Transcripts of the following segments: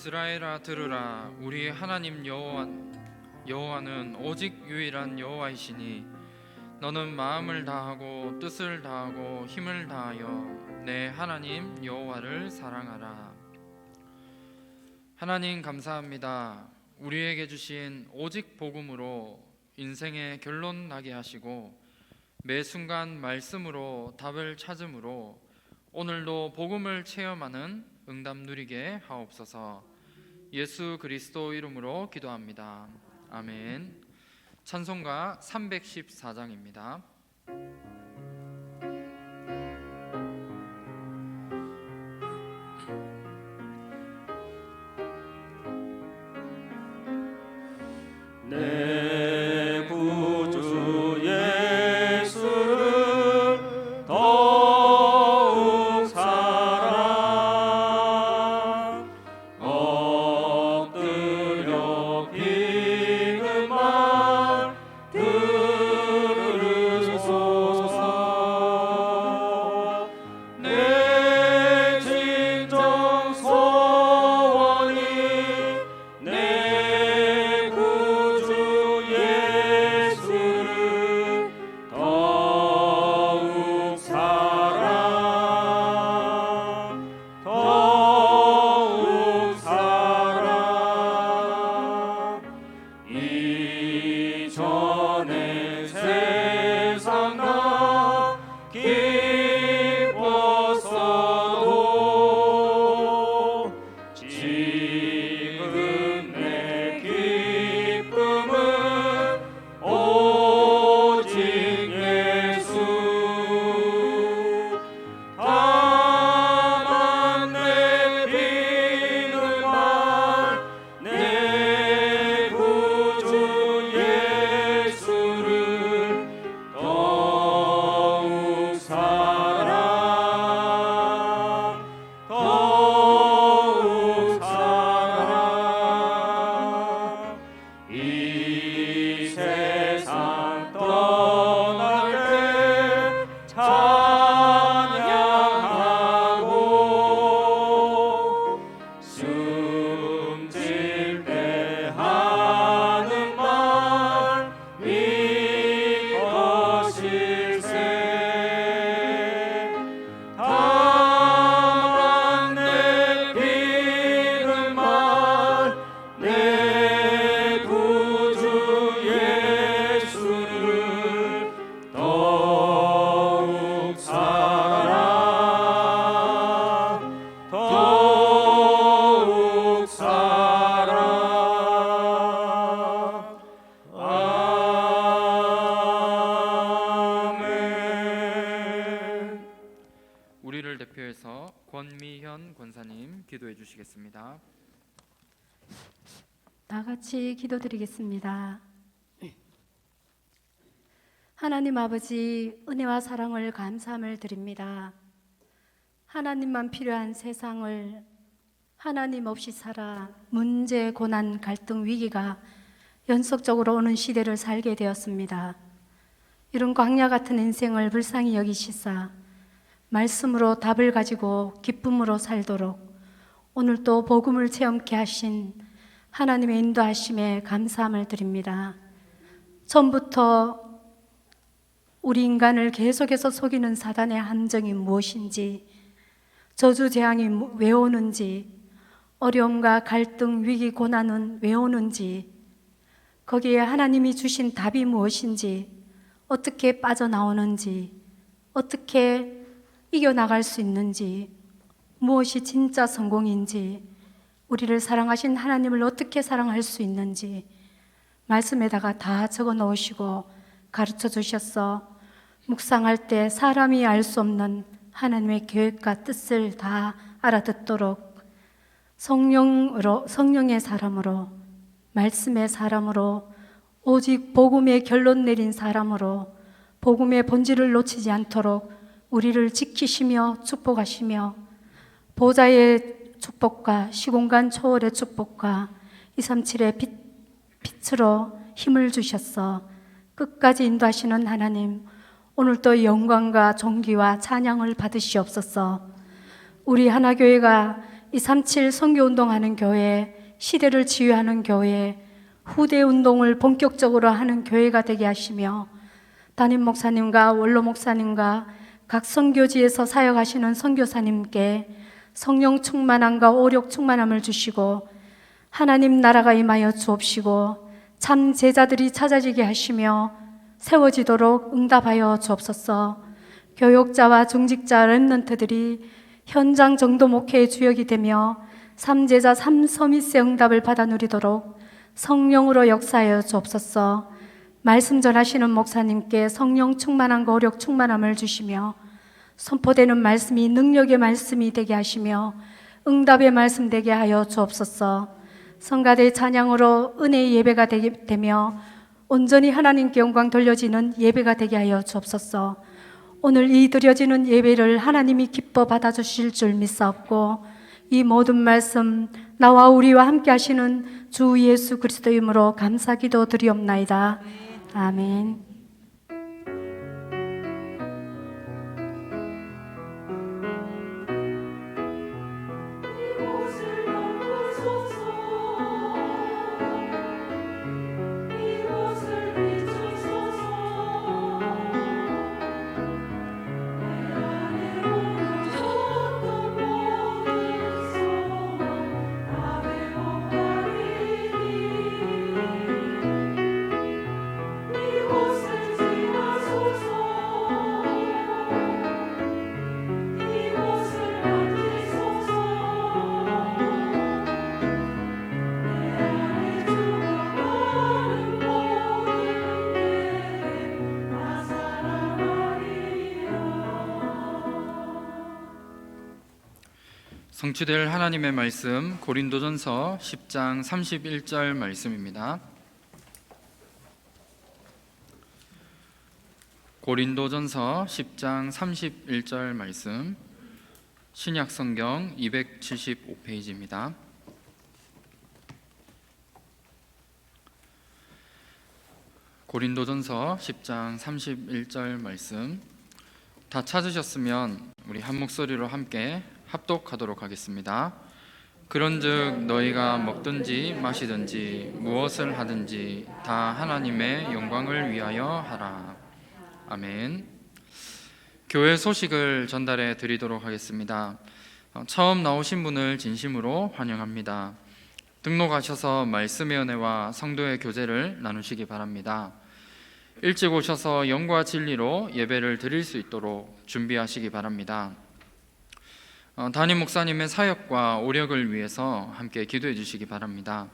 이스라엘아 들으라. 우리 하나님 여호와는 오직 유일한 여호와이시니 너는 마음을 다하고 뜻을 다하고 힘을 다하여 내 하나님 여호와를 사랑하라. 하나님 감사합니다. 우리에게 주신 오직 복음으로 인생의 결론 나게 하시고 매 순간 말씀으로 답을 찾음으로 오늘도 복음을 체험하는 응답 누리게 하옵소서. 예수 그리스도 이름으로 기도합니다. 아멘. 찬송가 314장입니다. 내 구주 예수를 더욱 사랑 엎드려 비는 말 들으소서. 내 진정 소원이 내 구주 예수를 더욱 사랑 더욱 사랑. 이전에 세상 나 기뻤어도 지금 내 기쁨은 오직 예수. 다만 내 비는 말 내 구주 예수를 더욱 사랑 더욱 사랑. 이 세상 떠날 때 찬양하고 숨질 때 하는 말 믿으실세. 다만 내 비는 말 내 구주 예수를 더욱 사랑 더욱 사랑. 아멘. 우리를 대표해서 권미현 권사님 기도해 주시겠습니다. 다 같이 기도드리겠습니다. 하나님 아버지, 은혜와 사랑을 감사함을 드립니다. 하나님만 필요한 세상을 하나님 없이 살아 문제, 고난, 갈등, 위기가 연속적으로 오는 시대를 살게 되었습니다. 이런 광야 같은 인생을 불쌍히 여기시사 말씀으로 답을 가지고 기쁨으로 살도록 오늘 또 복음을 체험케 하신 하나님의 인도하심에 감사함을 드립니다. 처음부터 우리 인간을 계속해서 속이는 사단의 함정이 무엇인지, 저주재앙이 왜 오는지, 어려움과 갈등, 위기, 고난은 왜 오는지, 거기에 하나님이 주신 답이 무엇인지, 어떻게 빠져나오는지, 어떻게 이겨나갈 수 있는지, 무엇이 진짜 성공인지, 우리를 사랑하신 하나님을 어떻게 사랑할 수 있는지 말씀에다가 다 적어 놓으시고 가르쳐 주셨어. 묵상할 때 사람이 알 수 없는 하나님의 계획과 뜻을 다 알아듣도록 성령의 사람으로, 말씀의 사람으로, 오직 복음의 결론 내린 사람으로 복음의 본질을 놓치지 않도록 우리를 지키시며 축복하시며 보좌의 축복과 시공간 초월의 축복과 237의 빛으로 힘을 주셨어. 끝까지 인도하시는 하나님, 오늘도 영광과 존귀와 찬양을 받으시옵소서. 우리 하나교회가 237 선교운동하는 교회, 시대를 치유하는 교회, 후대 운동을 본격적으로 하는 교회가 되게 하시며 담임 목사님과 원로 목사님과 각 선교지에서 사역하시는 선교사님께 성령 충만함과 오력 충만함을 주시고 하나님 나라가 임하여 주옵시고 참 제자들이 찾아지게 하시며 세워지도록 응답하여 주옵소서. 교역자와 중직자 렘넌트들이 현장 정도 목회의 주역이 되며 삼제자 삼서밋의 응답을 받아 누리도록 성령으로 역사하여 주옵소서. 말씀 전하시는 목사님께 성령 충만함과 오력 충만함을 주시며 선포되는 말씀이 능력의 말씀이 되게 하시며 응답의 말씀 되게 하여 주옵소서. 성가대 찬양으로 은혜의 예배가 되며 온전히 하나님께 영광 돌려지는 예배가 되게 하여 주옵소서. 오늘 이 드려지는 예배를 하나님이 기뻐 받아주실 줄 믿사옵고 이 모든 말씀 나와 우리와 함께 하시는 주 예수 그리스도의 이름으로 감사기도 드리옵나이다. 아멘. 성취될 하나님의 말씀 고린도전서 10장 31절 말씀입니다. 고린도전서 10장 31절 말씀, 신약성경 275페이지입니다. 고린도전서 10장 31절 말씀 다 찾으셨으면 우리 한 목소리로 함께 합독하도록 하겠습니다. 그런즉 너희가 먹든지 마시든지 무엇을 하든지 다 하나님의 영광을 위하여 하라. 아멘. 교회 소식을 전달해 드리도록 하겠습니다. 처음 나오신 분을 진심으로 환영합니다. 등록하셔서 말씀의 은혜와 성도의 교제를 나누시기 바랍니다. 일찍 오셔서 영과 진리로 예배를 드릴 수 있도록 준비하시기 바랍니다. 담임 목사님의 사역과 오력을 위해서 함께 기도해 주시기 바랍니다.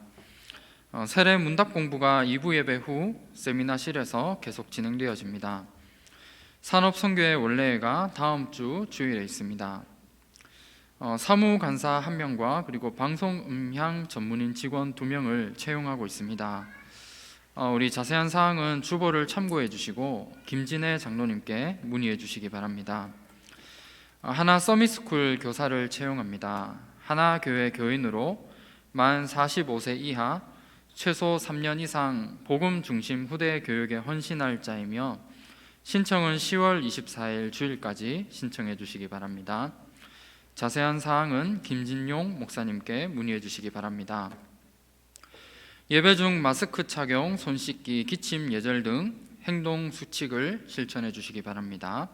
세례 문답 공부가 2부 예배 후 세미나실에서 계속 진행되어집니다. 산업선교회 원래회가 다음 주 주일에 있습니다. 사무간사 1명과 그리고 방송음향 전문인 직원 2명을 채용하고 있습니다. 우리 자세한 사항은 주보를 참고해 주시고 김진애 장로님께 문의해 주시기 바랍니다. 하나 서밋스쿨 교사를 채용합니다. 하나 교회 교인으로 만 45세 이하 최소 3년 이상 복음 중심 후대 교육에 헌신할 자이며 신청은 10월 24일 주일까지 신청해 주시기 바랍니다. 자세한 사항은 김진용 목사님께 문의해 주시기 바랍니다. 예배 중 마스크 착용, 손 씻기, 기침 예절 등 행동 수칙을 실천해 주시기 바랍니다.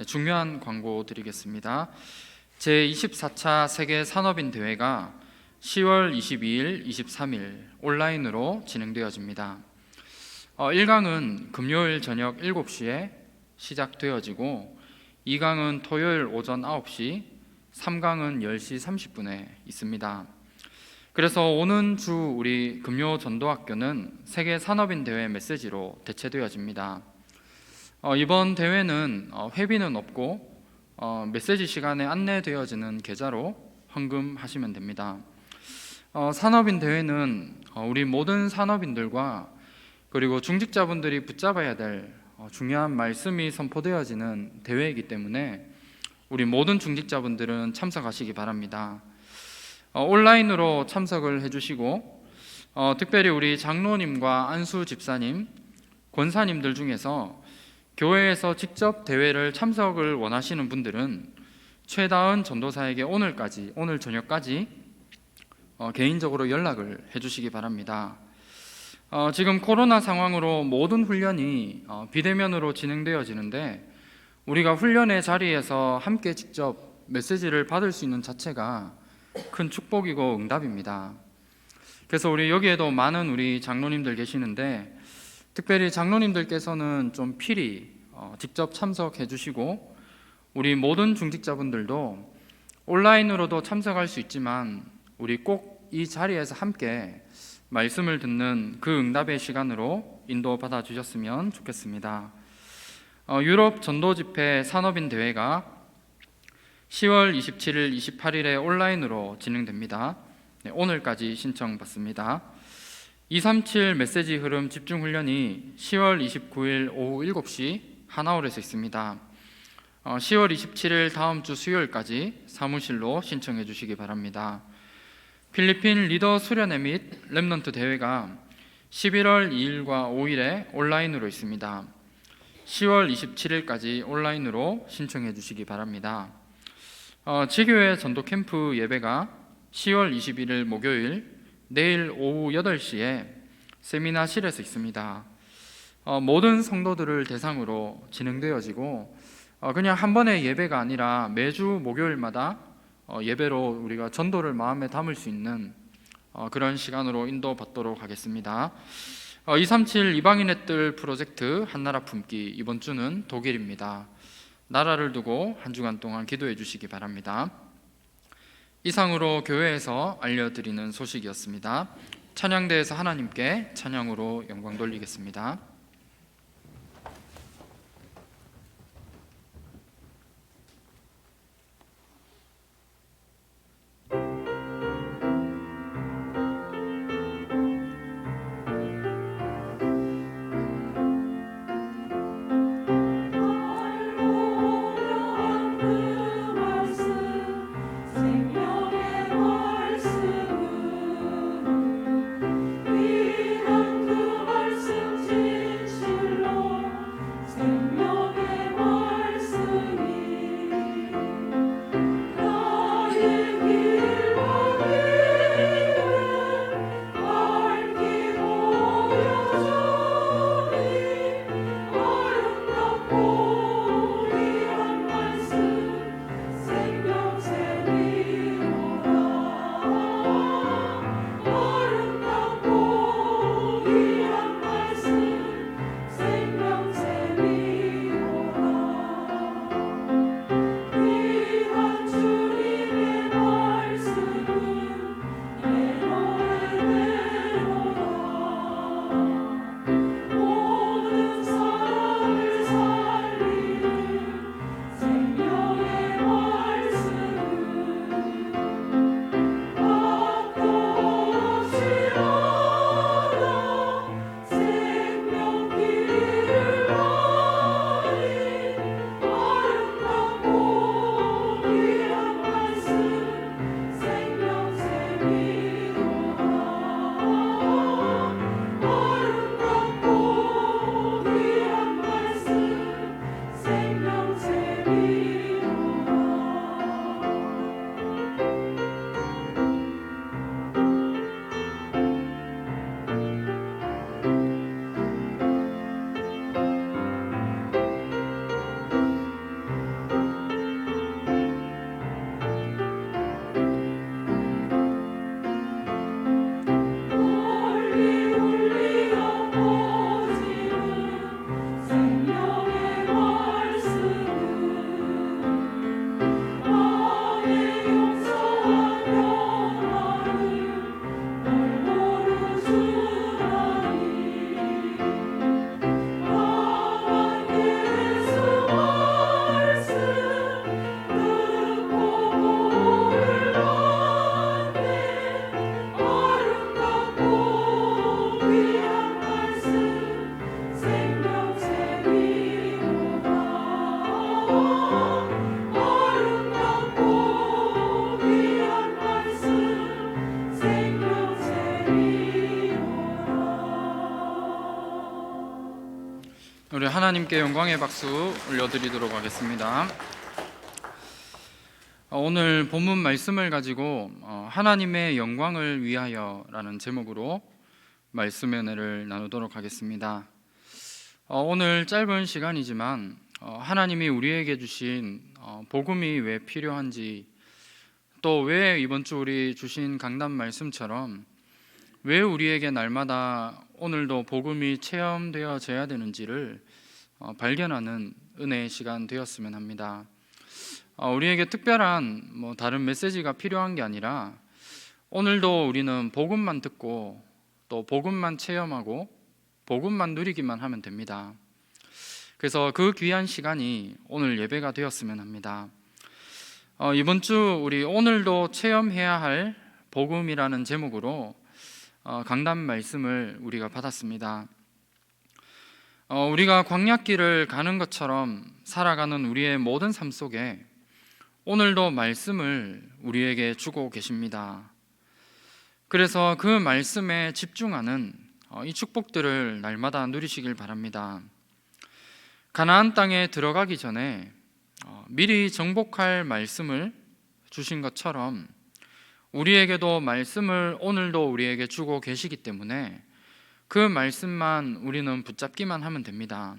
중요한 광고 드리겠습니다. 제24차 세계 산업인 대회가 10월 22일, 23일 온라인으로 진행되어집니다. 1강은 금요일 저녁 7시에 시작되어지고 2강은 토요일 오전 9시, 3강은 10시 30분에 있습니다. 그래서 오는 주 우리 금요 전도학교는 세계 산업인 대회 메시지로 대체되어집니다. 이번 대회는 회비는 없고 메시지 시간에 안내되어지는 계좌로 헌금하시면 됩니다. 산업인 대회는 우리 모든 산업인들과 그리고 중직자분들이 붙잡아야 될 중요한 말씀이 선포되어지는 대회이기 때문에 우리 모든 중직자분들은 참석하시기 바랍니다. 온라인으로 참석을 해주시고 특별히 우리 장로님과 안수 집사님, 권사님들 중에서 교회에서 직접 대회를 참석을 원하시는 분들은 최다은 전도사에게 오늘 저녁까지 개인적으로 연락을 해주시기 바랍니다. 지금 코로나 상황으로 모든 훈련이 비대면으로 진행되어지는데 우리가 훈련의 자리에서 함께 직접 메시지를 받을 수 있는 자체가 큰 축복이고 응답입니다. 그래서 우리 여기에도 많은 우리 장로님들 계시는데 특별히 장로님들께서는 좀 필히 직접 참석해 주시고 우리 모든 중직자분들도 온라인으로도 참석할 수 있지만 우리 꼭 이 자리에서 함께 말씀을 듣는 그 응답의 시간으로 인도받아 주셨으면 좋겠습니다. 유럽 전도집회 산업인 대회가 10월 27일, 28일에 온라인으로 진행됩니다. 오늘까지 신청받습니다. 237 메시지 흐름 집중훈련이 10월 29일 오후 7시 하나홀에서 있습니다. 10월 27일 다음 주 수요일까지 사무실로 신청해 주시기 바랍니다. 필리핀 리더 수련회 및 렘넌트 대회가 11월 2일과 5일에 온라인으로 있습니다. 10월 27일까지 온라인으로 신청해 주시기 바랍니다. 지교회 전도 캠프 예배가 10월 21일 목요일 내일 오후 8시에 세미나실에서 있습니다. 모든 성도들을 대상으로 진행되어지고 그냥 한 번의 예배가 아니라 매주 목요일마다 예배로 우리가 전도를 마음에 담을 수 있는 그런 시간으로 인도받도록 하겠습니다. 237 이방인의 뜰 프로젝트 한나라 품기 이번 주는 독일입니다. 나라를 두고 한 주간 동안 기도해 주시기 바랍니다. 이상으로 교회에서 알려드리는 소식이었습니다. 찬양대에서 하나님께 찬양으로 영광 돌리겠습니다. 우리 하나님께 영광의 박수 올려드리도록 하겠습니다. 오늘 본문 말씀을 가지고 하나님의 영광을 위하여라는 제목으로 말씀의 은혜를 나누도록 하겠습니다. 오늘 짧은 시간이지만 하나님이 우리에게 주신 복음이 왜 필요한지, 또 왜 이번 주 우리 주신 강단 말씀처럼 왜 우리에게 날마다 오늘도 복음이 체험되어져야 되는지를 발견하는 은혜의 시간 되었으면 합니다. 우리에게 특별한 다른 메시지가 필요한 게 아니라 오늘도 우리는 복음만 듣고 또 복음만 체험하고 복음만 누리기만 하면 됩니다. 그래서 그 귀한 시간이 오늘 예배가 되었으면 합니다. 이번 주 우리 오늘도 체험해야 할 복음이라는 제목으로 강단 말씀을 우리가 받았습니다. 우리가 광야길을 가는 것처럼 살아가는 우리의 모든 삶 속에 오늘도 말씀을 우리에게 주고 계십니다. 그래서 그 말씀에 집중하는 이 축복들을 날마다 누리시길 바랍니다. 가나안 땅에 들어가기 전에 미리 정복할 말씀을 주신 것처럼 우리에게도 말씀을 오늘도 우리에게 주고 계시기 때문에 그 말씀만 우리는 붙잡기만 하면 됩니다.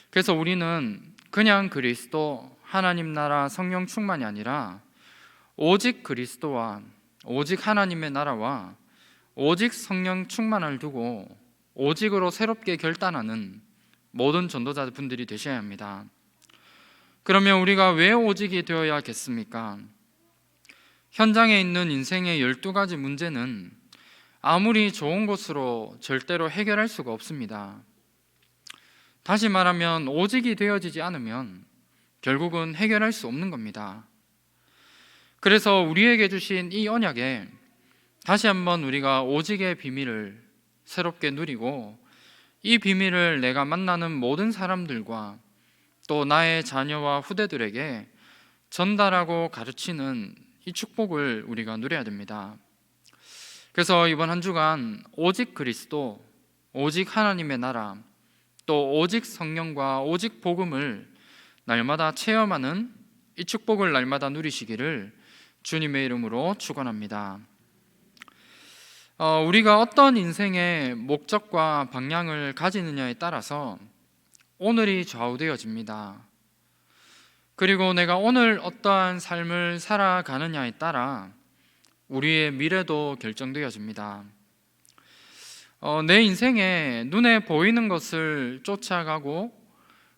그래서 우리는 그냥 그리스도, 하나님 나라, 성령 충만이 아니라 오직 그리스도와 오직 하나님의 나라와 오직 성령 충만을 두고 오직으로 새롭게 결단하는 모든 전도자분들이 되셔야 합니다. 그러면 우리가 왜 오직이 되어야겠습니까? 현장에 있는 인생의 12가지 문제는 아무리 좋은 것으로 절대로 해결할 수가 없습니다. 다시 말하면 오직이 되어지지 않으면 결국은 해결할 수 없는 겁니다. 그래서 우리에게 주신 이 언약에 다시 한번 우리가 오직의 비밀을 새롭게 누리고 이 비밀을 내가 만나는 모든 사람들과 또 나의 자녀와 후대들에게 전달하고 가르치는 이 축복을 우리가 누려야 됩니다. 그래서 이번 한 주간 오직 그리스도, 오직 하나님의 나라, 또 오직 성령과 오직 복음을 날마다 체험하는 이 축복을 날마다 누리시기를 주님의 이름으로 축원합니다. 우리가 어떤 인생의 목적과 방향을 가지느냐에 따라서 오늘이 좌우되어집니다. 그리고 내가 오늘 어떠한 삶을 살아가느냐에 따라 우리의 미래도 결정되어집니다. 내 인생에 눈에 보이는 것을 쫓아가고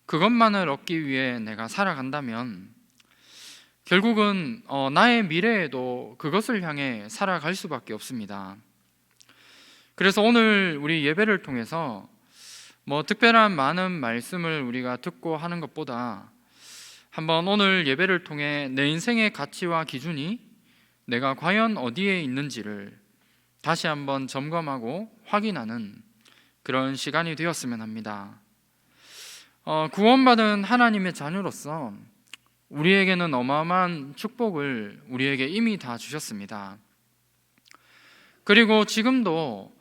그것만을 얻기 위해 내가 살아간다면 결국은 나의 미래에도 그것을 향해 살아갈 수밖에 없습니다. 그래서 오늘 우리 예배를 통해서 특별한 많은 말씀을 우리가 듣고 하는 것보다 한번 오늘 예배를 통해 내 인생의 가치와 기준이 내가 과연 어디에 있는지를 다시 한번 점검하고 확인하는 그런 시간이 되었으면 합니다. 구원받은 하나님의 자녀로서 우리에게는 어마어마한 축복을 우리에게 이미 다 주셨습니다. 그리고 지금도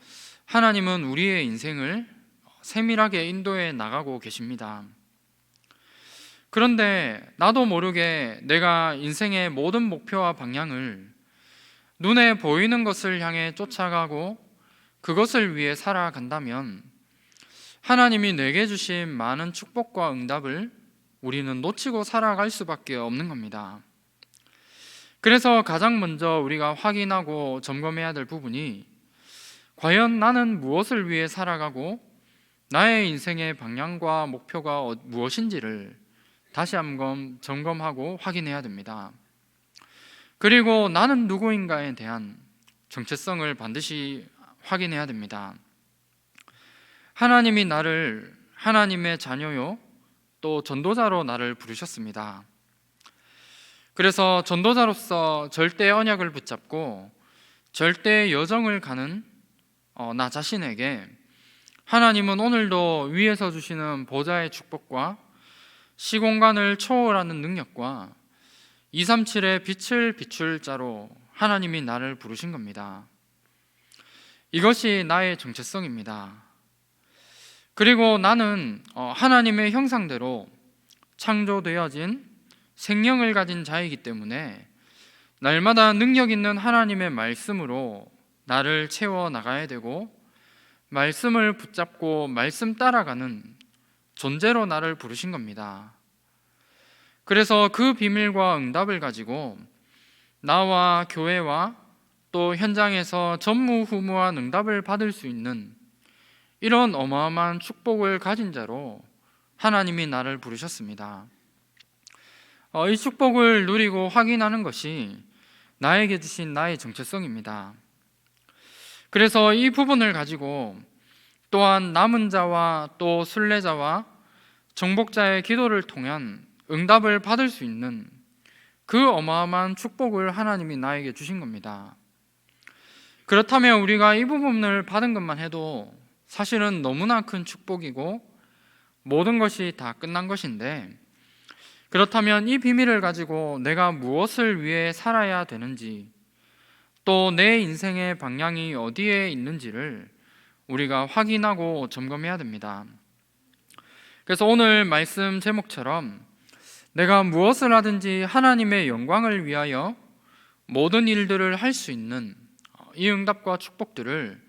하나님은 우리의 인생을 세밀하게 인도해 나가고 계십니다. 그런데 나도 모르게 내가 인생의 모든 목표와 방향을 눈에 보이는 것을 향해 쫓아가고 그것을 위해 살아간다면 하나님이 내게 주신 많은 축복과 응답을 우리는 놓치고 살아갈 수밖에 없는 겁니다. 그래서 가장 먼저 우리가 확인하고 점검해야 될 부분이 과연 나는 무엇을 위해 살아가고 나의 인생의 방향과 목표가 무엇인지를 다시 한번 점검하고 확인해야 됩니다. 그리고 나는 누구인가에 대한 정체성을 반드시 확인해야 됩니다. 하나님이 나를 하나님의 자녀요 또 전도자로 나를 부르셨습니다. 그래서 전도자로서 절대 언약을 붙잡고 절대 여정을 가는 나 자신에게 하나님은 오늘도 위에서 주시는 보좌의 축복과 시공간을 초월하는 능력과 237의 빛을 비출 자로 하나님이 나를 부르신 겁니다. 이것이 나의 정체성입니다. 그리고 나는 하나님의 형상대로 창조되어진 생명을 가진 자이기 때문에 날마다 능력 있는 하나님의 말씀으로 나를 채워 나가야 되고, 말씀을 붙잡고 말씀 따라가는 존재로 나를 부르신 겁니다. 그래서 그 비밀과 응답을 가지고 나와 교회와 또 현장에서 전무후무한 응답을 받을 수 있는 이런 어마어마한 축복을 가진 자로 하나님이 나를 부르셨습니다. 이 축복을 누리고 확인하는 것이 나에게 주신 나의 정체성입니다. 그래서 이 부분을 가지고 또한 남은 자와 또 순례자와 정복자의 기도를 통한 응답을 받을 수 있는 그 어마어마한 축복을 하나님이 나에게 주신 겁니다. 그렇다면 우리가 이 부분을 받은 것만 해도 사실은 너무나 큰 축복이고 모든 것이 다 끝난 것인데, 그렇다면 이 비밀을 가지고 내가 무엇을 위해 살아야 되는지, 또 내 인생의 방향이 어디에 있는지를 우리가 확인하고 점검해야 됩니다. 그래서 오늘 말씀 제목처럼 내가 무엇을 하든지 하나님의 영광을 위하여 모든 일들을 할 수 있는 이 응답과 축복들을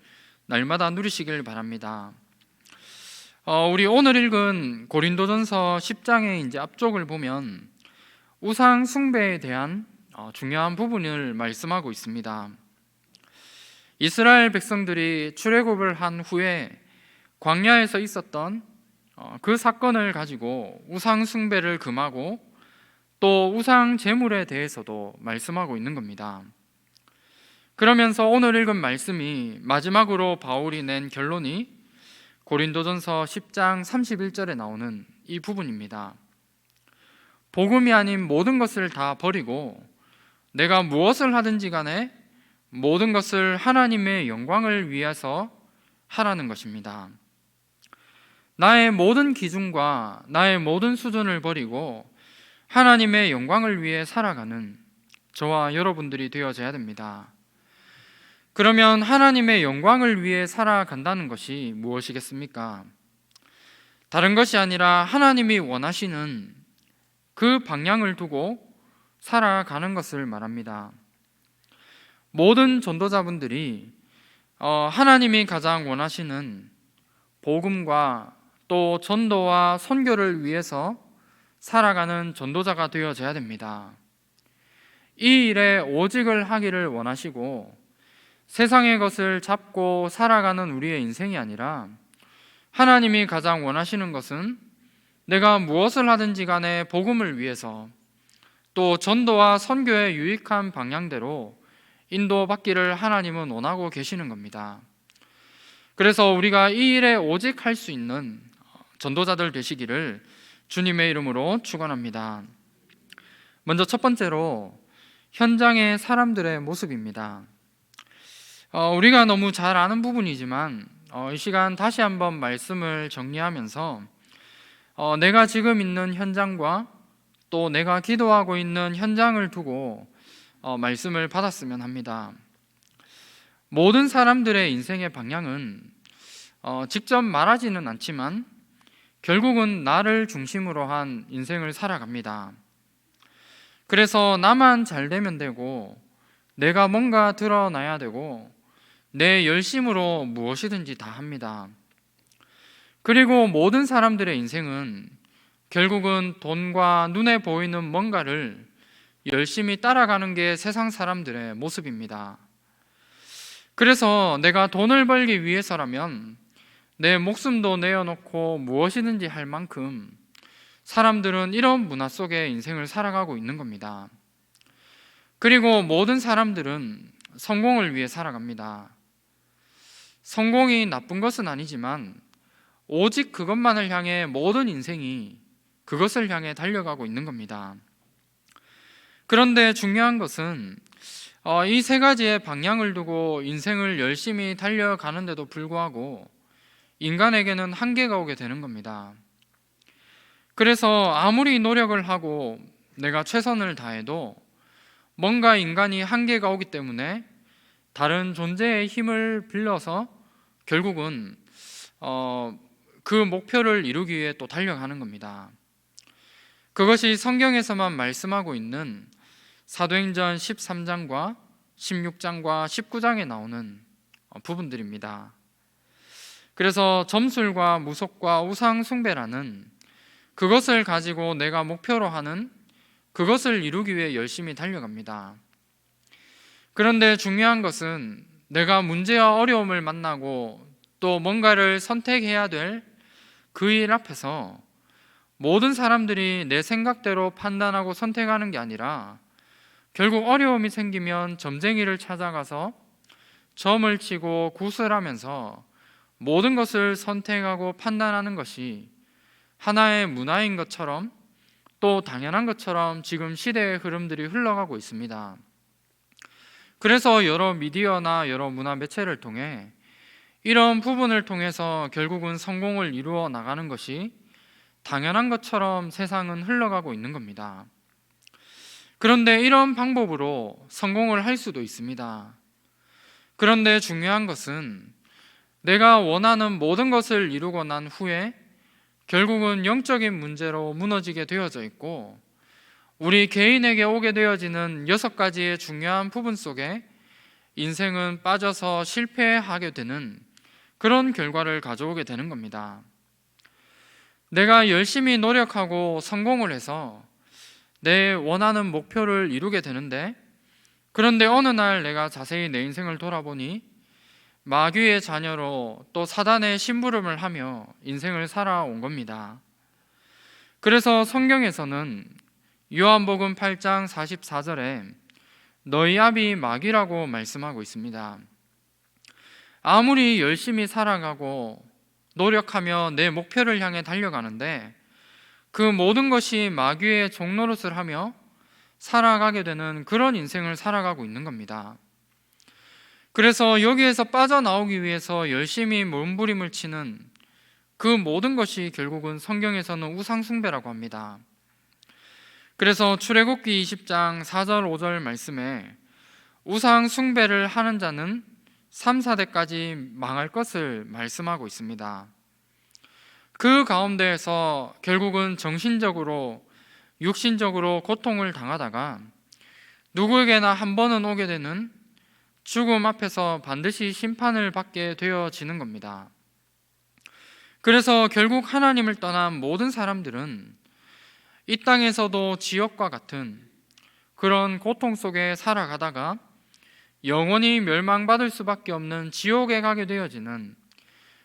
날마다 누리시길 바랍니다. 우리 오늘 읽은 고린도전서 10장의 이제 앞쪽을 보면 우상 숭배에 대한 중요한 부분을 말씀하고 있습니다. 이스라엘 백성들이 출애굽을 한 후에 광야에서 있었던 그 사건을 가지고 우상 숭배를 금하고 또 우상 제물에 대해서도 말씀하고 있는 겁니다. 그러면서 오늘 읽은 말씀이 마지막으로 바울이 낸 결론이 고린도전서 10장 31절에 나오는 이 부분입니다. 복음이 아닌 모든 것을 다 버리고 내가 무엇을 하든지 간에 모든 것을 하나님의 영광을 위해서 하라는 것입니다. 나의 모든 기준과 나의 모든 수준을 버리고 하나님의 영광을 위해 살아가는 저와 여러분들이 되어져야 됩니다. 그러면 하나님의 영광을 위해 살아간다는 것이 무엇이겠습니까? 다른 것이 아니라 하나님이 원하시는 그 방향을 두고 살아가는 것을 말합니다. 모든 전도자분들이 하나님이 가장 원하시는 복음과 또 전도와 선교를 위해서 살아가는 전도자가 되어져야 됩니다. 이 일에 오직을 하기를 원하시고 세상의 것을 잡고 살아가는 우리의 인생이 아니라 하나님이 가장 원하시는 것은 내가 무엇을 하든지 간에 복음을 위해서 또 전도와 선교의 유익한 방향대로 인도받기를 하나님은 원하고 계시는 겁니다. 그래서 우리가 이 일에 오직 할 수 있는 전도자들 되시기를 주님의 이름으로 축원합니다. 먼저 첫 번째로 현장의 사람들의 모습입니다. 우리가 너무 잘 아는 부분이지만 이 시간 다시 한번 말씀을 정리하면서 내가 지금 있는 현장과 또 내가 기도하고 있는 현장을 두고 말씀을 받았으면 합니다. 모든 사람들의 인생의 방향은 직접 말하지는 않지만 결국은 나를 중심으로 한 인생을 살아갑니다. 그래서 나만 잘 되면 되고 내가 뭔가 드러나야 되고 내 열심으로 무엇이든지 다 합니다. 그리고 모든 사람들의 인생은 결국은 돈과 눈에 보이는 뭔가를 열심히 따라가는 게 세상 사람들의 모습입니다. 그래서 내가 돈을 벌기 위해서라면 내 목숨도 내어놓고 무엇이든지 할 만큼 사람들은 이런 문화 속에 인생을 살아가고 있는 겁니다. 그리고 모든 사람들은 성공을 위해 살아갑니다. 성공이 나쁜 것은 아니지만 오직 그것만을 향해 모든 인생이 그것을 향해 달려가고 있는 겁니다. 그런데 중요한 것은 이 세 가지의 방향을 두고 인생을 열심히 달려가는데도 불구하고 인간에게는 한계가 오게 되는 겁니다. 그래서 아무리 노력을 하고 내가 최선을 다해도 뭔가 인간이 한계가 오기 때문에 다른 존재의 힘을 빌려서 결국은 그 목표를 이루기 위해 또 달려가는 겁니다. 그것이 성경에서만 말씀하고 있는 사도행전 13장과 16장과 19장에 나오는 부분들입니다. 그래서 점술과 무속과 우상 숭배라는 그것을 가지고 내가 목표로 하는 그것을 이루기 위해 열심히 달려갑니다. 그런데 중요한 것은 내가 문제와 어려움을 만나고 또 뭔가를 선택해야 될 그 일 앞에서 모든 사람들이 내 생각대로 판단하고 선택하는 게 아니라 결국 어려움이 생기면 점쟁이를 찾아가서 점을 치고 구슬하면서 모든 것을 선택하고 판단하는 것이 하나의 문화인 것처럼 또 당연한 것처럼 지금 시대의 흐름들이 흘러가고 있습니다. 그래서 여러 미디어나 여러 문화 매체를 통해 이런 부분을 통해서 결국은 성공을 이루어 나가는 것이 당연한 것처럼 세상은 흘러가고 있는 겁니다. 그런데 이런 방법으로 성공을 할 수도 있습니다. 그런데 중요한 것은 내가 원하는 모든 것을 이루고 난 후에 결국은 영적인 문제로 무너지게 되어져 있고 우리 개인에게 오게 되어지는 6가지의 중요한 부분 속에 인생은 빠져서 실패하게 되는 그런 결과를 가져오게 되는 겁니다. 내가 열심히 노력하고 성공을 해서 내 원하는 목표를 이루게 되는데 그런데 어느 날 내가 자세히 내 인생을 돌아보니 마귀의 자녀로 또 사단의 심부름을 하며 인생을 살아온 겁니다. 그래서 성경에서는 요한복음 8장 44절에 너희 아비 마귀라고 말씀하고 있습니다. 아무리 열심히 살아가고 노력하며 내 목표를 향해 달려가는데 그 모든 것이 마귀의 종노릇을 하며 살아가게 되는 그런 인생을 살아가고 있는 겁니다. 그래서 여기에서 빠져나오기 위해서 열심히 몸부림을 치는 그 모든 것이 결국은 성경에서는 우상숭배라고 합니다. 그래서 출애굽기 20장 4절 5절 말씀에 우상숭배를 하는 자는 3, 4대까지 망할 것을 말씀하고 있습니다. 그 가운데에서 결국은 정신적으로 육신적으로 고통을 당하다가 누구에게나 한 번은 오게 되는 죽음 앞에서 반드시 심판을 받게 되어지는 겁니다. 그래서 결국 하나님을 떠난 모든 사람들은 이 땅에서도 지옥과 같은 그런 고통 속에 살아가다가 영원히 멸망받을 수밖에 없는 지옥에 가게 되어지는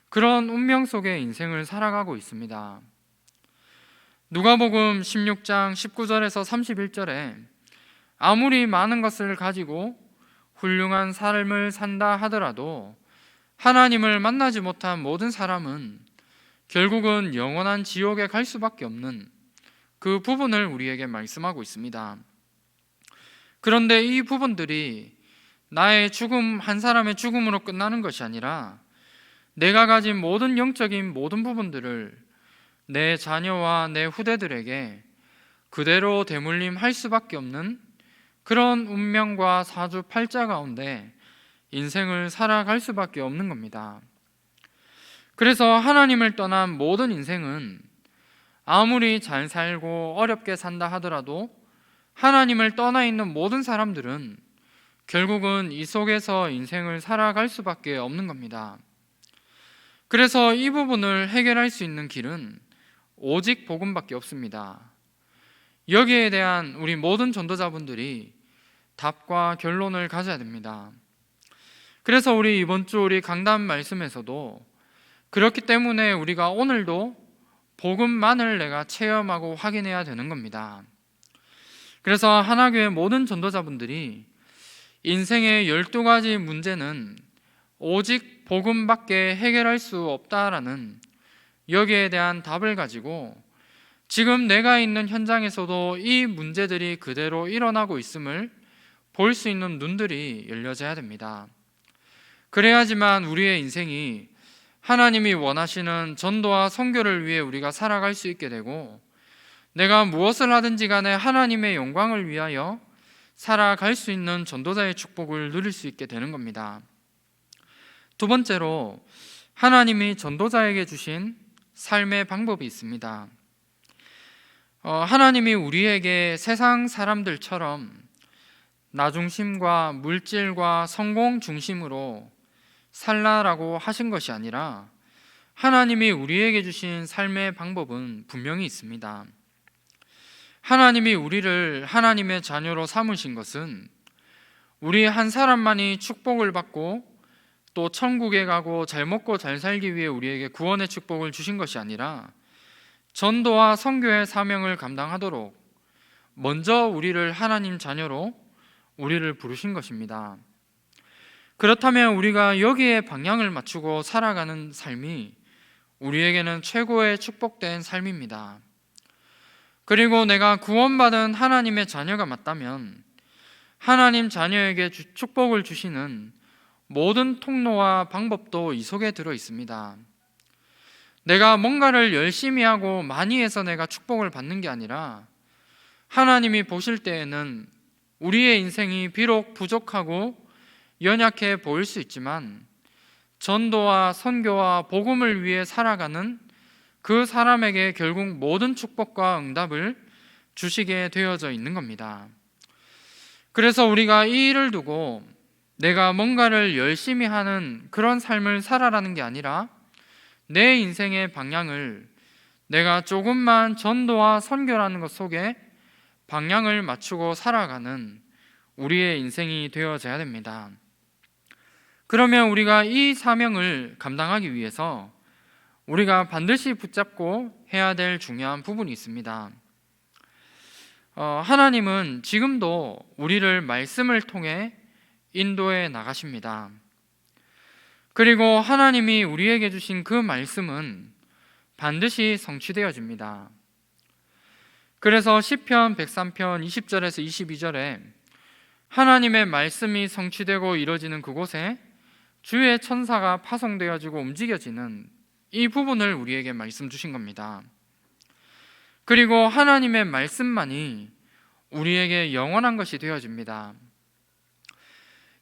그런 운명 속의 인생을 살아가고 있습니다. 누가복음 16장 19절에서 31절에 아무리 많은 것을 가지고 훌륭한 삶을 산다 하더라도 하나님을 만나지 못한 모든 사람은 결국은 영원한 지옥에 갈 수밖에 없는 그 부분을 우리에게 말씀하고 있습니다. 그런데 이 부분들이 나의 죽음, 한 사람의 죽음으로 끝나는 것이 아니라 내가 가진 모든 영적인 모든 부분들을 내 자녀와 내 후대들에게 그대로 대물림할 수밖에 없는 그런 운명과 사주팔자 가운데 인생을 살아갈 수밖에 없는 겁니다. 그래서 하나님을 떠난 모든 인생은 아무리 잘 살고 어렵게 산다 하더라도 하나님을 떠나 있는 모든 사람들은 결국은 이 속에서 인생을 살아갈 수밖에 없는 겁니다. 그래서 이 부분을 해결할 수 있는 길은 오직 복음밖에 없습니다. 여기에 대한 우리 모든 전도자분들이 답과 결론을 가져야 됩니다. 그래서 우리 이번 주 우리 강단 말씀에서도 그렇기 때문에 우리가 오늘도 복음만을 내가 체험하고 확인해야 되는 겁니다. 그래서 하나교회 모든 전도자분들이 인생의 12가지 문제는 오직 복음밖에 해결할 수 없다라는 여기에 대한 답을 가지고 지금 내가 있는 현장에서도 이 문제들이 그대로 일어나고 있음을 볼 수 있는 눈들이 열려져야 됩니다. 그래야지만 우리의 인생이 하나님이 원하시는 전도와 선교를 위해 우리가 살아갈 수 있게 되고 내가 무엇을 하든지 간에 하나님의 영광을 위하여 살아갈 수 있는 전도자의 축복을 누릴 수 있게 되는 겁니다. 두 번째로 하나님이 전도자에게 주신 삶의 방법이 있습니다. 하나님이 우리에게 세상 사람들처럼 나 중심과 물질과 성공 중심으로 살라라고 하신 것이 아니라 하나님이 우리에게 주신 삶의 방법은 분명히 있습니다. 하나님이 우리를 하나님의 자녀로 삼으신 것은 우리 한 사람만이 축복을 받고 또 천국에 가고 잘 먹고 잘 살기 위해 우리에게 구원의 축복을 주신 것이 아니라 전도와 선교의 사명을 감당하도록 먼저 우리를 하나님 자녀로 우리를 부르신 것입니다. 그렇다면 우리가 여기에 방향을 맞추고 살아가는 삶이 우리에게는 최고의 축복된 삶입니다. 그리고 내가 구원받은 하나님의 자녀가 맞다면 하나님 자녀에게 축복을 주시는 모든 통로와 방법도 이 속에 들어 있습니다. 내가 뭔가를 열심히 하고 많이 해서 내가 축복을 받는 게 아니라 하나님이 보실 때에는 우리의 인생이 비록 부족하고 연약해 보일 수 있지만 전도와 선교와 복음을 위해 살아가는 그 사람에게 결국 모든 축복과 응답을 주시게 되어져 있는 겁니다. 그래서 우리가 이 일을 두고 내가 뭔가를 열심히 하는 그런 삶을 살아라는 게 아니라 내 인생의 방향을 내가 조금만 전도와 선교라는 것 속에 방향을 맞추고 살아가는 우리의 인생이 되어져야 됩니다. 그러면 우리가 이 사명을 감당하기 위해서 우리가 반드시 붙잡고 해야 될 중요한 부분이 있습니다. 하나님은 지금도 우리를 말씀을 통해 인도해 나가십니다. 그리고 하나님이 우리에게 주신 그 말씀은 반드시 성취되어집니다. 그래서 시편 103편 20절에서 22절에 하나님의 말씀이 성취되고 이루어지는 그곳에 주의 천사가 파송되어지고 움직여지는 이 부분을 우리에게 말씀 주신 겁니다. 그리고 하나님의 말씀만이 우리에게 영원한 것이 되어집니다.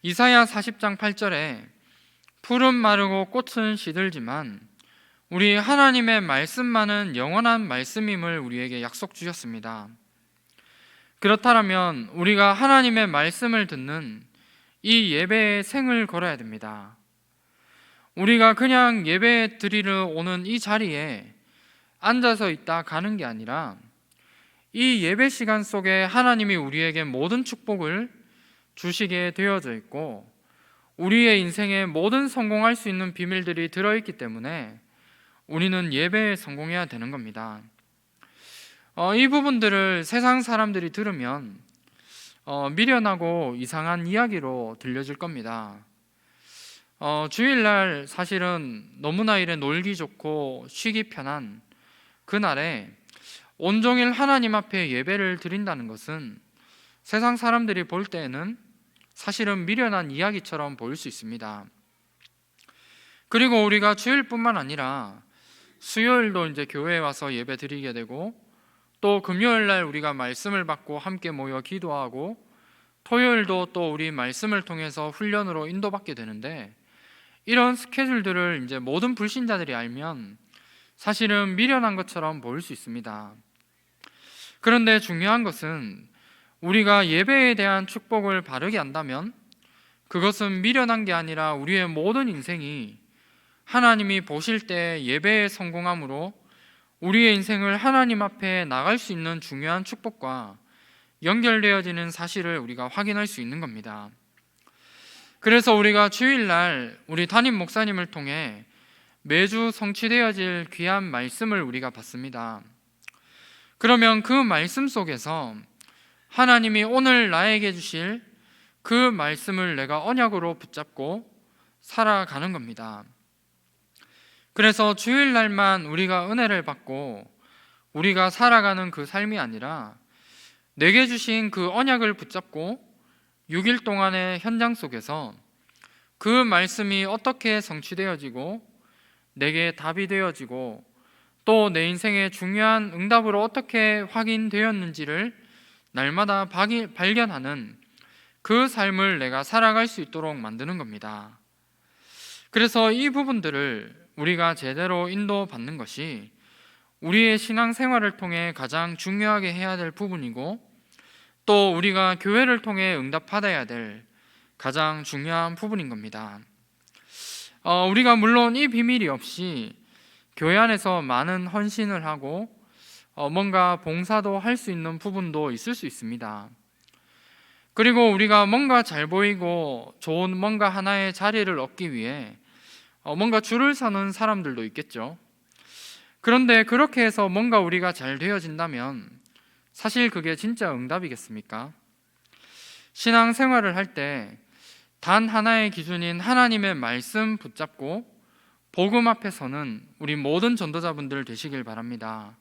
이사야 40장 8절에 풀은 마르고 꽃은 시들지만 우리 하나님의 말씀만은 영원한 말씀임을 우리에게 약속 주셨습니다. 그렇다면 우리가 하나님의 말씀을 듣는 이 예배에 생을 걸어야 됩니다. 우리가 그냥 예배 드리러 오는 이 자리에 앉아서 있다 가는 게 아니라 이 예배 시간 속에 하나님이 우리에게 모든 축복을 주시게 되어져 있고 우리의 인생에 모든 성공할 수 있는 비밀들이 들어있기 때문에 우리는 예배에 성공해야 되는 겁니다. 이 부분들을 세상 사람들이 들으면 미련하고 이상한 이야기로 들려질 겁니다. 주일날 사실은 너무나 이래 놀기 좋고 쉬기 편한 그날에 온종일 하나님 앞에 예배를 드린다는 것은 세상 사람들이 볼 때에는 사실은 미련한 이야기처럼 보일 수 있습니다. 그리고 우리가 주일뿐만 아니라 수요일도 이제 교회에 와서 예배 드리게 되고 또 금요일 날 우리가 말씀을 받고 함께 모여 기도하고 토요일도 또 우리 말씀을 통해서 훈련으로 인도받게 되는데 이런 스케줄들을 이제 모든 불신자들이 알면 사실은 미련한 것처럼 보일 수 있습니다. 그런데 중요한 것은 우리가 예배에 대한 축복을 바르게 안다면 그것은 미련한 게 아니라 우리의 모든 인생이 하나님이 보실 때 예배에 성공함으로 우리의 인생을 하나님 앞에 나갈 수 있는 중요한 축복과 연결되어지는 사실을 우리가 확인할 수 있는 겁니다. 그래서 우리가 주일날 우리 담임 목사님을 통해 매주 성취되어질 귀한 말씀을 우리가 받습니다. 그러면 그 말씀 속에서 하나님이 오늘 나에게 주실 그 말씀을 내가 언약으로 붙잡고 살아가는 겁니다. 그래서 주일날만 우리가 은혜를 받고 우리가 살아가는 그 삶이 아니라 내게 주신 그 언약을 붙잡고 6일 동안의 현장 속에서 그 말씀이 어떻게 성취되어지고 내게 답이 되어지고 또 내 인생의 중요한 응답으로 어떻게 확인되었는지를 날마다 발견하는 그 삶을 내가 살아갈 수 있도록 만드는 겁니다. 그래서 이 부분들을 우리가 제대로 인도받는 것이 우리의 신앙생활을 통해 가장 중요하게 해야 될 부분이고, 또 우리가 교회를 통해 응답받아야 될 가장 중요한 부분인 겁니다. 우리가 물론 이 비밀이 없이 교회 안에서 많은 헌신을 하고 뭔가 봉사도 할 수 있는 부분도 있을 수 있습니다. 그리고 우리가 뭔가 잘 보이고 좋은 뭔가 하나의 자리를 얻기 위해 뭔가 줄을 서는 사람들도 있겠죠. 그런데 그렇게 해서 뭔가 우리가 잘 되어진다면 사실 그게 진짜 응답이겠습니까? 신앙생활을 할 때 단 하나의 기준인 하나님의 말씀 붙잡고 복음 앞에 서는 우리 모든 전도자분들 되시길 바랍니다.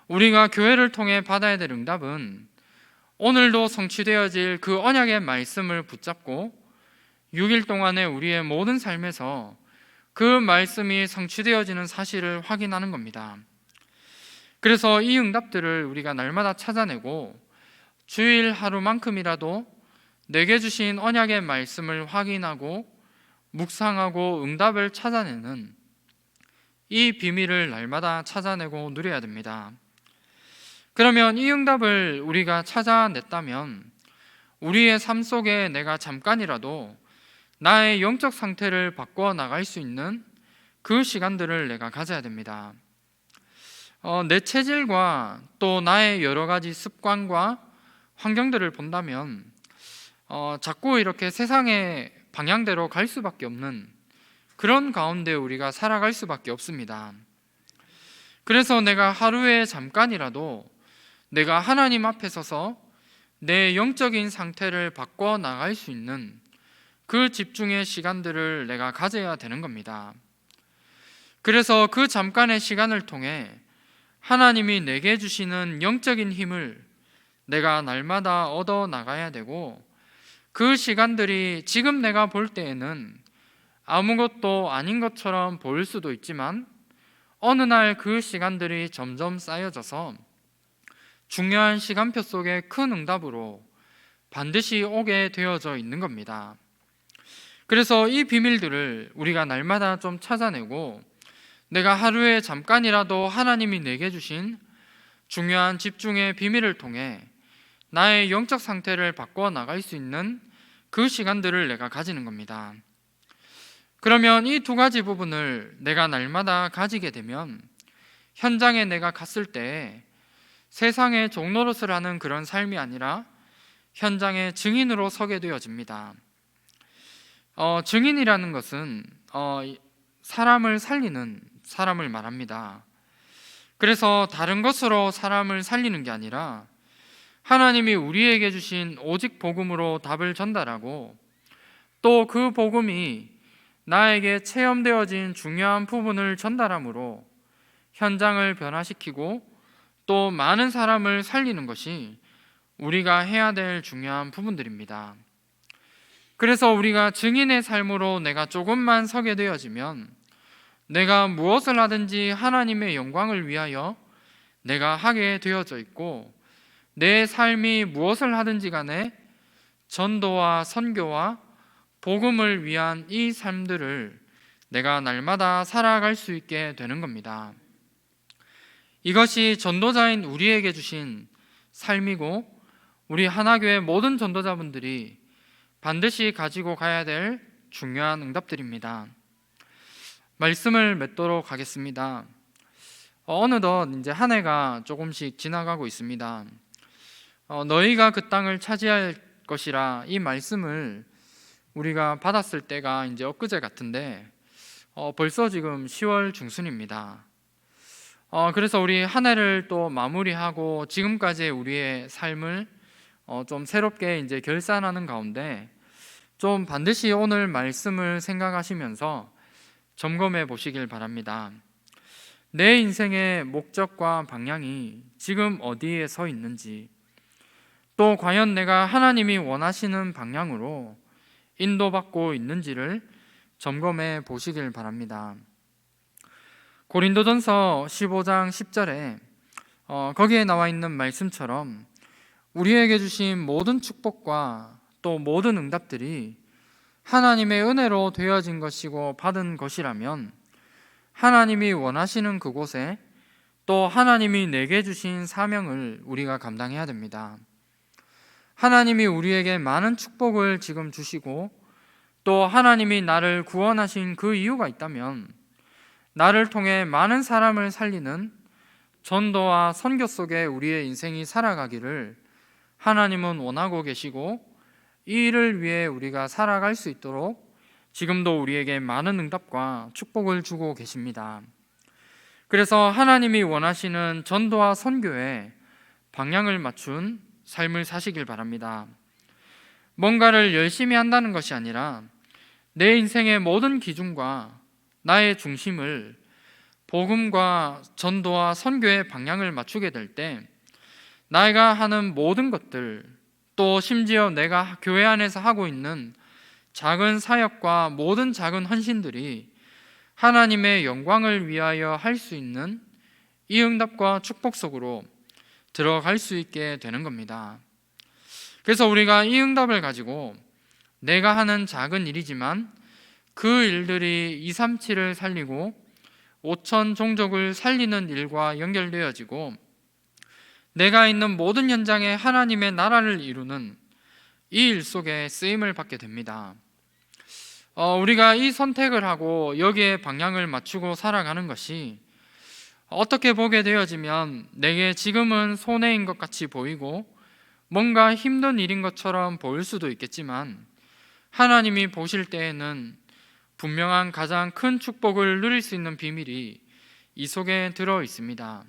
우리가 교회를 통해 받아야 될 응답은 오늘도 성취되어질 그 언약의 말씀을 붙잡고 6일 동안의 우리의 모든 삶에서 그 말씀이 성취되어지는 사실을 확인하는 겁니다. 그래서 이 응답들을 우리가 날마다 찾아내고 주일 하루만큼이라도 내게 주신 언약의 말씀을 확인하고 묵상하고 응답을 찾아내는 이 비밀을 날마다 찾아내고 누려야 됩니다. 그러면 이 응답을 우리가 찾아냈다면 우리의 삶 속에 내가 잠깐이라도 나의 영적 상태를 바꿔 나갈 수 있는 그 시간들을 내가 가져야 됩니다. 내 체질과 또 나의 여러 가지 습관과 환경들을 본다면 자꾸 이렇게 세상의 방향대로 갈 수밖에 없는 그런 가운데 우리가 살아갈 수밖에 없습니다. 그래서 내가 하루에 잠깐이라도 내가 하나님 앞에 서서 내 영적인 상태를 바꿔 나갈 수 있는 그 집중의 시간들을 내가 가져야 되는 겁니다. 그래서 그 잠깐의 시간을 통해 하나님이 내게 주시는 영적인 힘을 내가 날마다 얻어 나가야 되고, 그 시간들이 지금 내가 볼 때에는 아무것도 아닌 것처럼 보일 수도 있지만 어느 날 그 시간들이 점점 쌓여져서 중요한 시간표 속에 큰 응답으로 반드시 오게 되어져 있는 겁니다. 그래서 이 비밀들을 우리가 날마다 좀 찾아내고 내가 하루에 잠깐이라도 하나님이 내게 주신 중요한 집중의 비밀을 통해 나의 영적 상태를 바꿔 나갈 수 있는 그 시간들을 내가 가지는 겁니다. 그러면 이 두 가지 부분을 내가 날마다 가지게 되면 현장에 내가 갔을 때 세상의 종노릇을 하는 그런 삶이 아니라 현장의 증인으로 서게 되어집니다. 증인이라는 것은 사람을 살리는 사람을 말합니다. 그래서 다른 것으로 사람을 살리는 게 아니라 하나님이 우리에게 주신 오직 복음으로 답을 전달하고 또 그 복음이 나에게 체험되어진 중요한 부분을 전달함으로 현장을 변화시키고 또 많은 사람을 살리는 것이 우리가 해야 될 중요한 부분들입니다. 그래서 우리가 증인의 삶으로 내가 조금만 서게 되어지면 내가 무엇을 하든지 하나님의 영광을 위하여 내가 하게 되어져 있고, 내 삶이 무엇을 하든지 간에 전도와 선교와 복음을 위한 이 삶들을 내가 날마다 살아갈 수 있게 되는 겁니다. 이것이 전도자인 우리에게 주신 삶이고 우리 하나교회 모든 전도자분들이 반드시 가지고 가야 될 중요한 응답들입니다. 말씀을 맺도록 하겠습니다. 어느덧 이제 한 해가 조금씩 지나가고 있습니다. 너희가 그 땅을 차지할 것이라, 이 말씀을 우리가 받았을 때가 이제 엊그제 같은데 벌써 지금 10월 중순입니다. 그래서 우리 한 해를 또 마무리하고 지금까지의 우리의 삶을 좀 새롭게 이제 결산하는 가운데 좀 반드시 오늘 말씀을 생각하시면서 점검해 보시길 바랍니다. 내 인생의 목적과 방향이 지금 어디에 서 있는지, 또 과연 내가 하나님이 원하시는 방향으로 인도받고 있는지를 점검해 보시길 바랍니다. 고린도전서 15장 10절에 거기에 나와 있는 말씀처럼 우리에게 주신 모든 축복과 또 모든 응답들이 하나님의 은혜로 되어진 것이고 받은 것이라면 하나님이 원하시는 그곳에 또 하나님이 내게 주신 사명을 우리가 감당해야 됩니다. 하나님이 우리에게 많은 축복을 지금 주시고 또 하나님이 나를 구원하신 그 이유가 있다면 나를 통해 많은 사람을 살리는 전도와 선교 속에 우리의 인생이 살아가기를 하나님은 원하고 계시고 이 일을 위해 우리가 살아갈 수 있도록 지금도 우리에게 많은 응답과 축복을 주고 계십니다. 그래서 하나님이 원하시는 전도와 선교에 방향을 맞춘 삶을 사시길 바랍니다. 뭔가를 열심히 한다는 것이 아니라 내 인생의 모든 기준과 나의 중심을 복음과 전도와 선교의 방향을 맞추게 될 때 내가 하는 모든 것들, 또 심지어 내가 교회 안에서 하고 있는 작은 사역과 모든 작은 헌신들이 하나님의 영광을 위하여 할 수 있는 이 응답과 축복 속으로 들어갈 수 있게 되는 겁니다. 그래서 우리가 이 응답을 가지고 내가 하는 작은 일이지만 그 일들이 237을 살리고 5천 종족을 살리는 일과 연결되어지고 내가 있는 모든 현장에 하나님의 나라를 이루는 이 일 속에 쓰임을 받게 됩니다. 우리가 이 선택을 하고 여기에 방향을 맞추고 살아가는 것이 어떻게 보게 되어지면 내게 지금은 손해인 것 같이 보이고 뭔가 힘든 일인 것처럼 보일 수도 있겠지만 하나님이 보실 때에는 분명한 가장 큰 축복을 누릴 수 있는 비밀이 이 속에 들어 있습니다.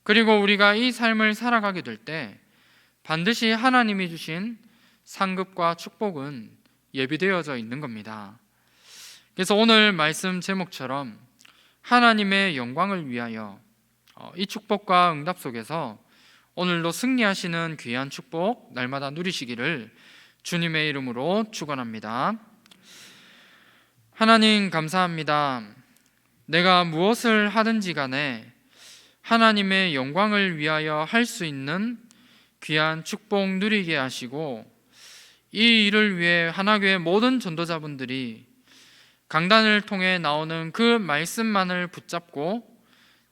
그리고 우리가 이 삶을 살아가게 될 때 반드시 하나님이 주신 상급과 축복은 예비되어져 있는 겁니다. 그래서 오늘 말씀 제목처럼 하나님의 영광을 위하여 이 축복과 응답 속에서 오늘도 승리하시는 귀한 축복 날마다 누리시기를 주님의 이름으로 축원합니다. 하나님 감사합니다. 내가 무엇을 하든지 간에 하나님의 영광을 위하여 할 수 있는 귀한 축복 누리게 하시고 이 일을 위해 하나교회 모든 전도자분들이 강단을 통해 나오는 그 말씀만을 붙잡고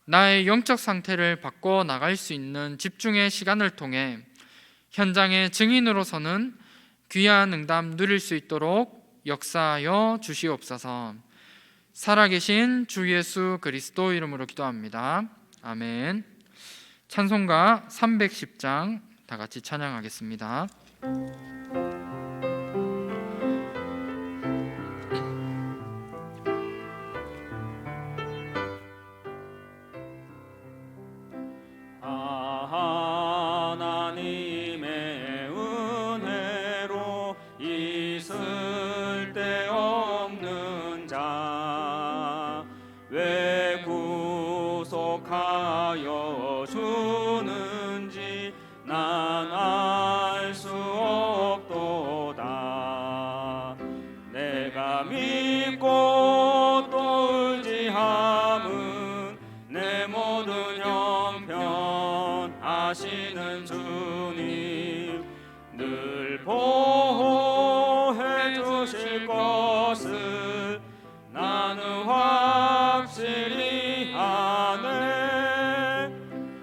나의 영적 상태를 바꿔 나갈 수 있는 집중의 시간을 통해 현장의 증인으로서는 귀한 응답 누릴 수 있도록 역사하여 주시옵소서. 살아계신 주 예수 그리스도 이름으로 기도합니다. 아멘. 찬송가 310장 다 같이 찬양하겠습니다. 하나님의 은혜로 있을 데 없는 자 왜 구속하여 주는지 난 알 수 없도다. 내가 믿고 또 의지함은 내 모든 형편 아시는 주님 늘 보호해 주실 것을 나는 확실히 아네.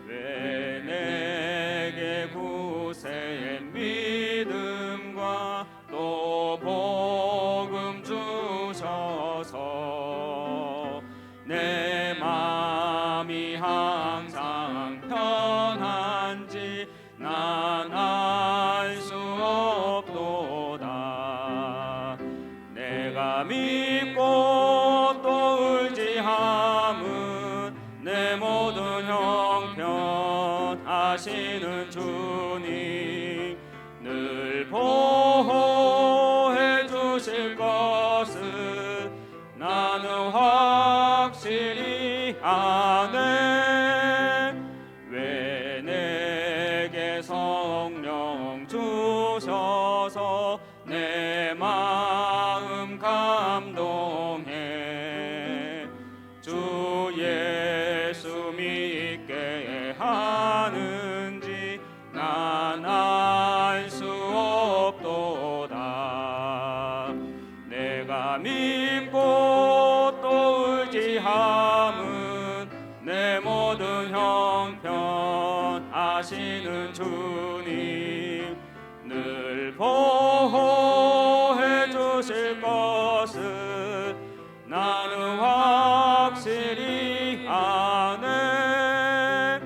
왜 내게 구세의 믿음과 또 복음 주셔서 내 마음이 항상 편한지 난 알 수 없도다. 내가 믿고 또 의지함은 내 모든 형편 아시는 주님 늘 보호해 주실 것을 나는 확실히 아네. 왜 내게 성령 주셔서 내 마음 감동해 주 예수 믿게 하는지 난 알 수 없도다. 내가 믿고 또 하시는 주님 늘 보호해 주실 것을 나는 확실히 아네.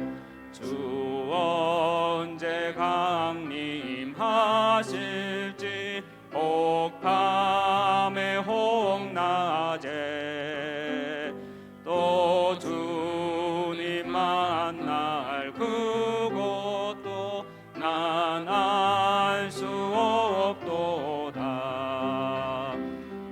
주 언제 강림하실지 혹밤에 혹낮에 또 주님 만날 그것도 난 알 수 없도다.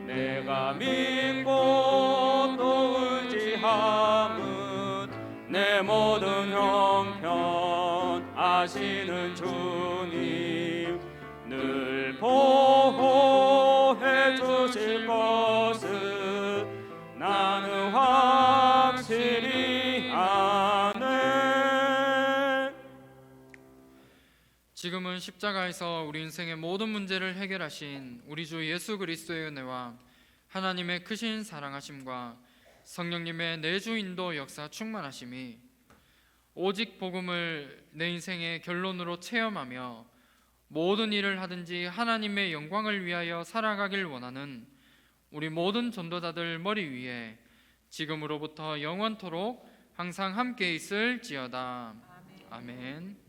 내가 믿고 또 의지함은 내 모든 형편 아시는 주님 늘 보호해 주실 것을 나는 확실히 아네. 지금은 십자가에서 우리 인생의 모든 문제를 해결하신 우리 주 예수 그리스도의 은혜와 하나님의 크신 사랑하심과 성령님의 내주 인도 역사 충만하심이 오직 복음을 내 인생의 결론으로 체험하며 모든 일을 하든지 하나님의 영광을 위하여 살아가길 원하는 우리 모든 전도자들 머리 위에 지금으로부터 영원토록 항상 함께 있을지어다. 아멘.